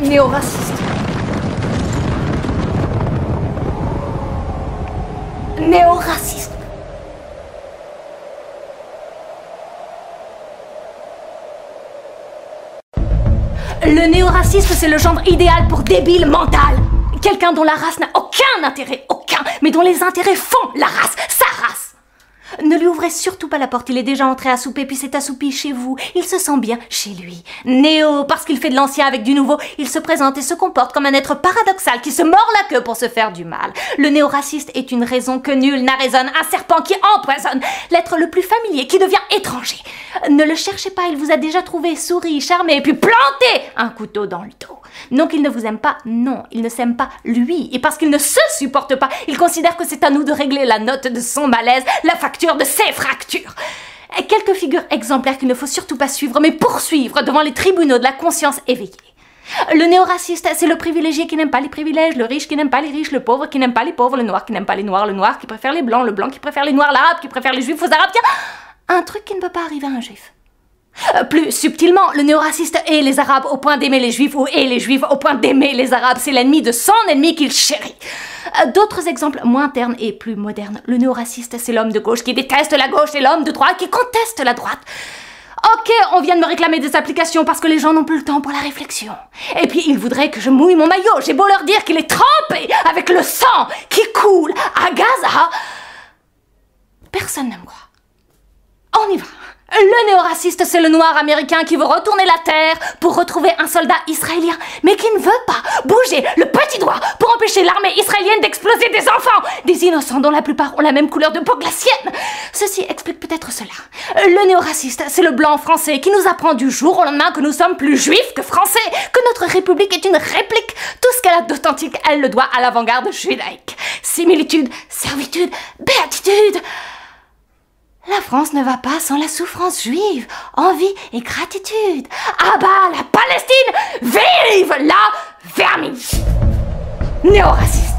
Néo-raciste. Néo-raciste. Le néo-racisme, c'est le genre idéal pour débile mental. Quelqu'un dont la race n'a aucun intérêt, mais dont les intérêts font la race, sa race. Ne lui ouvrez surtout pas la porte, il est déjà entré à souper, puis s'est assoupi chez vous. Il se sent bien chez lui. Néo, parce qu'il fait de l'ancien avec du nouveau, il se présente et se comporte comme un être paradoxal qui se mord la queue pour se faire du mal. Le néo-raciste est une raison que nul n'arraisonne, un serpent qui empoisonne, l'être le plus familier qui devient étranger. Ne le cherchez pas, il vous a déjà trouvé, souri, charmé, puis planté un couteau dans le dos. Non qu'il ne vous aime pas, non, il ne s'aime pas lui. Et parce qu'il ne se supporte pas, il considère que c'est à nous de régler la note de son malaise, la facture de ses fractures. Et quelques figures exemplaires qu'il ne faut surtout pas suivre, mais poursuivre devant les tribunaux de la conscience éveillée. Le néo-raciste, c'est le privilégié qui n'aime pas les privilèges, le riche qui n'aime pas les riches, le pauvre qui n'aime pas les pauvres, le noir qui n'aime pas les noirs, le noir qui préfère les blancs, le blanc qui préfère les noirs, l'arabe qui préfère les juifs aux arabes. Tiens, un truc qui ne peut pas arriver à un juif. Plus subtilement, le néo-raciste hait les arabes au point d'aimer les juifs ou hait les juifs au point d'aimer les arabes. C'est l'ennemi de son ennemi qu'il chérit. D'autres exemples moins ternes et plus modernes. Le néo-raciste, c'est l'homme de gauche qui déteste la gauche et l'homme de droite qui conteste la droite. Ok, on vient de me réclamer des applications parce que les gens n'ont plus le temps pour la réflexion. Et puis ils voudraient que je mouille mon maillot. J'ai beau leur dire qu'il est trempé avec le sang qui coule à Gaza. Personne ne me croit. On y va. Le néo-raciste, c'est le noir américain qui veut retourner la terre pour retrouver un soldat israélien, mais qui ne veut pas bouger le petit doigt pour empêcher l'armée israélienne d'exploser des enfants, des innocents dont la plupart ont la même couleur de peau que la sienne. Ceci explique peut-être cela. Le néo-raciste, c'est le blanc français qui nous apprend du jour au lendemain que nous sommes plus juifs que français, que notre république est une réplique. Tout ce qu'elle a d'authentique, elle le doit à l'avant-garde judaïque. Similitude, servitude, béatitude. La France ne va pas sans la souffrance juive, envie et gratitude. Ah bah, la Palestine, vive la vermine. Néo-raciste.